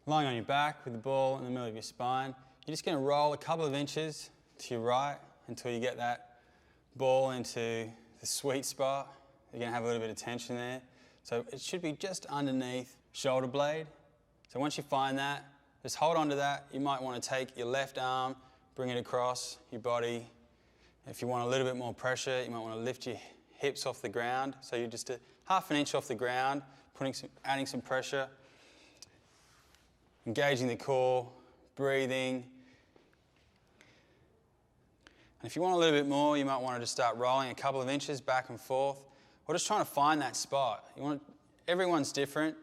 Lying on your back with the ball in the middle of your spine, you're just going to roll a couple of inches to your right until you get that ball into the sweet spot. You're going to have a little bit of tension there. So it should be just underneath shoulder blade. So once you find that, just hold on to that. You might want to take your left arm, bring it across your body. If you want a little bit more pressure, you might want to lift your hips off the ground. So you're just half an inch off the ground, adding some pressure, engaging the core, breathing. And if you want a little bit more, you might want to just start rolling a couple of inches back and forth, or just trying to find that spot. Everyone's different.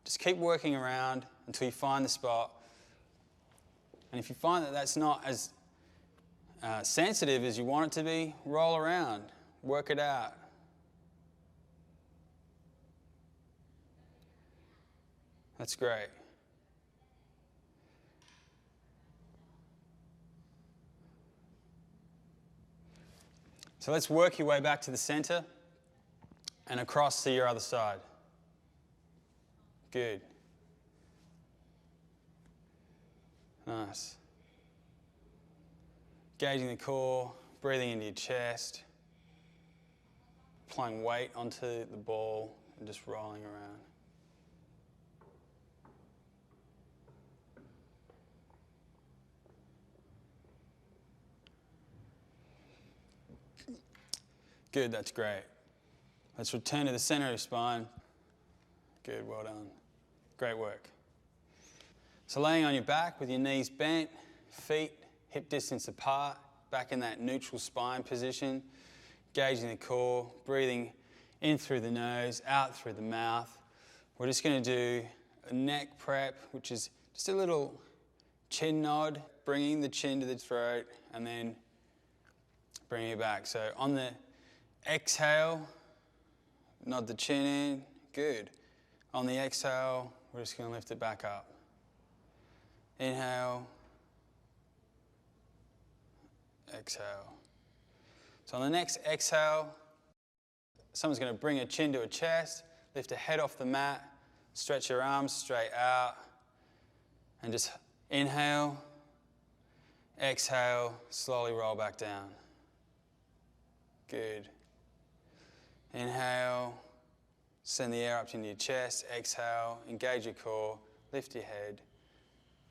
Just keep working around until you find the spot. And if you find that that's not as sensitive as you want it to be, roll around, work it out. That's great. So let's work your way back to the center and across to your other side. Good. Nice. Engaging the core, breathing into your chest, applying weight onto the ball and just rolling around. Good, that's great. Let's return to the center of your spine. Good, well done. Great work. So laying on your back with your knees bent, feet hip distance apart, back in that neutral spine position, engaging the core, breathing in through the nose, out through the mouth. We're just going to do a neck prep, which is just a little chin nod, bringing the chin to the throat and then bringing it back. So on the exhale, nod the chin in, good. On the exhale, we're just going to lift it back up. Inhale, exhale. So on the next exhale, someone's going to bring a chin to a chest, lift a head off the mat, stretch your arms straight out, and just inhale, exhale, slowly roll back down. Good. Inhale, send the air up into your chest, exhale, engage your core, lift your head,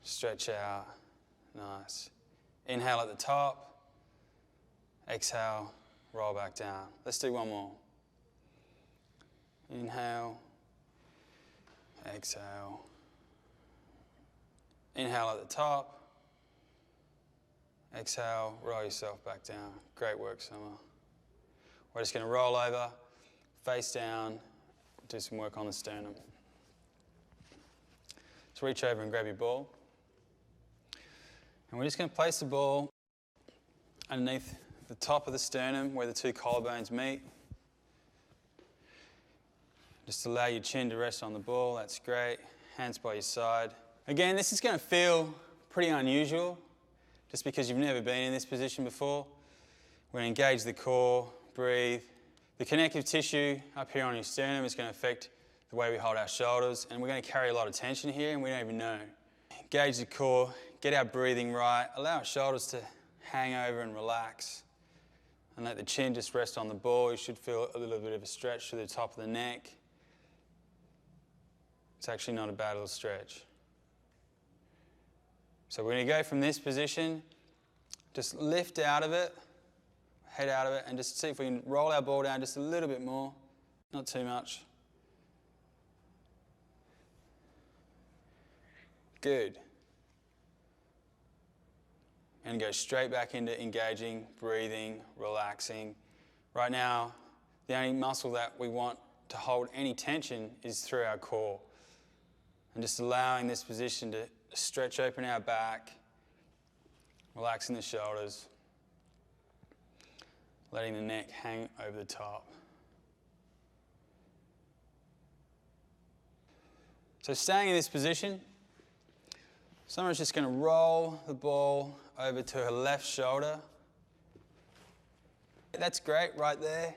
stretch out, nice. Inhale at the top, exhale, roll back down. Let's do one more. Inhale, exhale. Inhale at the top, exhale, roll yourself back down. Great work, Summer. We're just going to roll over, face down, do some work on the sternum. So reach over and grab your ball. And we're just going to place the ball underneath the top of the sternum where the two collarbones meet. Just allow your chin to rest on the ball, that's great. Hands by your side. Again, this is going to feel pretty unusual just because you've never been in this position before. We're going to engage the core, breathe. The connective tissue up here on your sternum is going to affect the way we hold our shoulders, and we're going to carry a lot of tension here and we don't even know. Engage the core, get our breathing right, allow our shoulders to hang over and relax, and let the chin just rest on the ball. You should feel a little bit of a stretch through the top of the neck. It's actually not a bad little stretch. So we're going to go from this position, just lift out of it, head out of it, and just see if we can roll our ball down just a little bit more, not too much. Good. And go straight back into engaging, breathing, relaxing. Right now, the only muscle that we want to hold any tension is through our core. And just allowing this position to stretch open our back, relaxing the shoulders, letting the neck hang over the top. So staying in this position, someone's just going to roll the ball over to her left shoulder. That's great right there.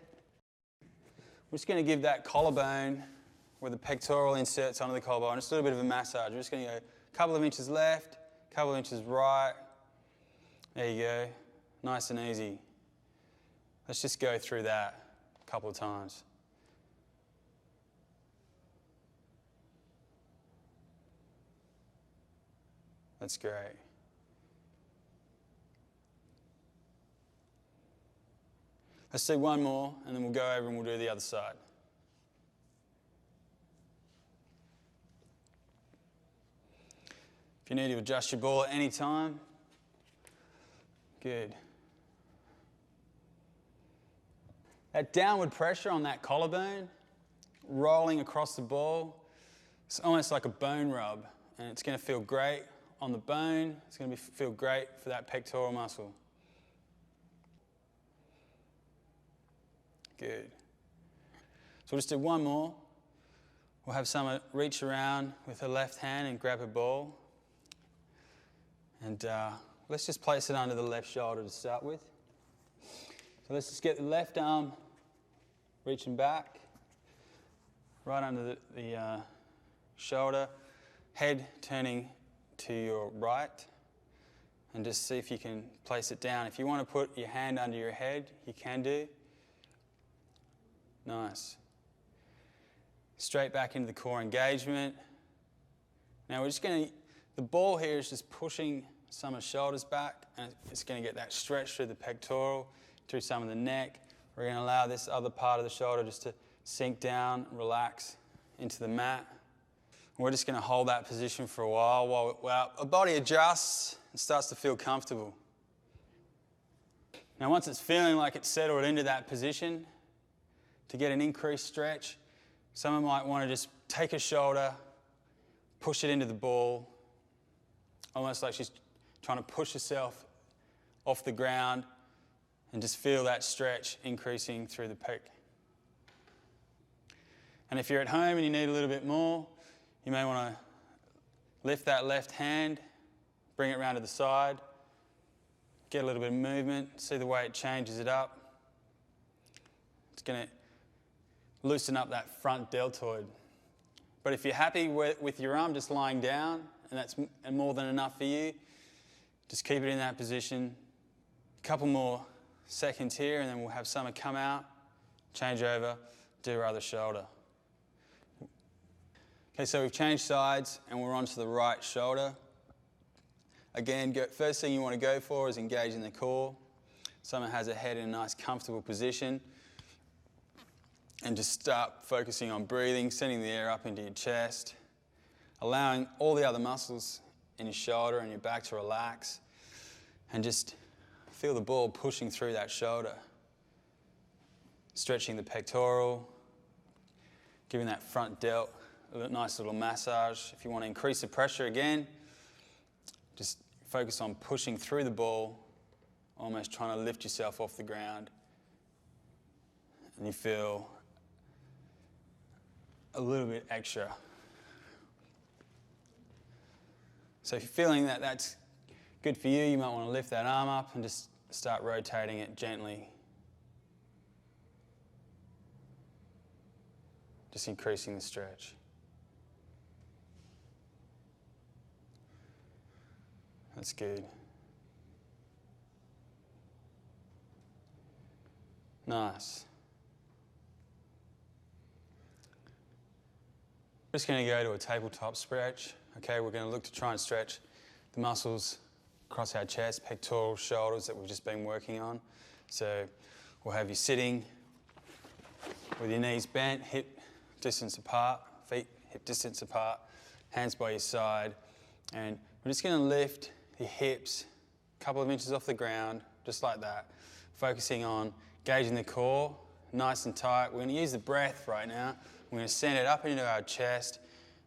We're just going to give that collarbone where the pectoral inserts onto the collarbone just a little bit of a massage. We're just going to go Couple of inches left, couple of inches right. There you go, nice and easy. Let's just go through that a couple of times. That's great. Let's do one more and then we'll go over and we'll do the other side. If you need to adjust your ball at any time, good. That downward pressure on that collarbone, rolling across the ball, it's almost like a bone rub, and it's going to feel great on the bone. It's going to feel great for that pectoral muscle. Good. So we'll just do one more. We'll have someone reach around with her left hand and grab a ball. And let's just place it under the left shoulder to start with. So let's just get the left arm reaching back, right under the shoulder, head turning to your right, and just see if you can place it down. If you want to put your hand under your head, you can do. Nice. Straight back into the core engagement. Now we're just going to, the ball here is just pushing some of the shoulders back, and it's going to get that stretch through the pectoral, through some of the neck. We're going to allow this other part of the shoulder just to sink down, relax into the mat. We're just going to hold that position for a while our body adjusts and starts to feel comfortable. Now once it's feeling like it's settled into that position, to get an increased stretch, someone might want to just take a shoulder, push it into the ball, almost like she's trying to push herself off the ground, and just feel that stretch increasing through the pec. And if you're at home and you need a little bit more, you may want to lift that left hand, bring it around to the side, get a little bit of movement, see the way it changes it up. It's going to loosen up that front deltoid. But if you're happy with your arm just lying down, and that's more than enough for you, just keep it in that position. A couple more seconds here, and then we'll have Summer come out, change over, do her other shoulder. Okay, so we've changed sides, and we're onto the right shoulder. Again, first thing you want to go for is engaging the core. Summer has her head in a nice, comfortable position. And just start focusing on breathing, sending the air up into your chest, allowing all the other muscles in your shoulder and your back to relax, and just feel the ball pushing through that shoulder. Stretching the pectoral, giving that front delt a nice little massage. If you want to increase the pressure again, just focus on pushing through the ball, almost trying to lift yourself off the ground. And you feel a little bit extra. So if you're feeling that that's good for you, you might want to lift that arm up and just start rotating it gently. Just increasing the stretch. That's good. Nice. We're just going to go to a tabletop stretch. Okay, we're going to look to try and stretch the muscles across our chest, pectoral, shoulders that we've just been working on. So we'll have you sitting with your knees bent, hip distance apart, feet hip distance apart, hands by your side. And we're just going to lift the hips a couple of inches off the ground, just like that, focusing on gauging the core, nice and tight. We're going to use the breath right now. We're going to send it up into our chest,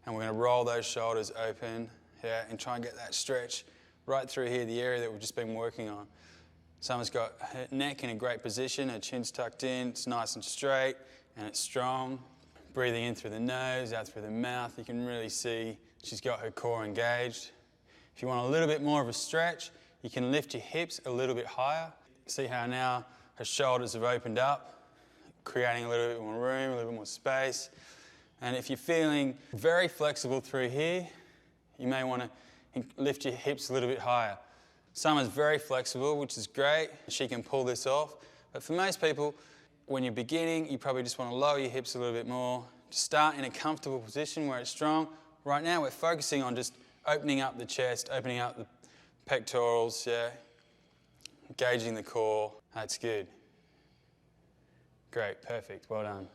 and we're going to roll those shoulders open, and try and get that stretch right through here, the area that we've just been working on. Someone's got her neck in a great position, her chin's tucked in, it's nice and straight, and it's strong. Breathing in through the nose, out through the mouth, you can really see she's got her core engaged. If you want a little bit more of a stretch, you can lift your hips a little bit higher. See how now her shoulders have opened up, creating a little bit more room, a little bit more space. And if you're feeling very flexible through here, You may want to lift your hips a little bit higher. Summer's very flexible, which is great. She can pull this off. But for most people, when you're beginning, you probably just want to lower your hips a little bit more. Just start in a comfortable position where it's strong. Right now, we're focusing on just opening up the chest, opening up the pectorals, yeah. Engaging the core. That's good. Great, perfect, well done.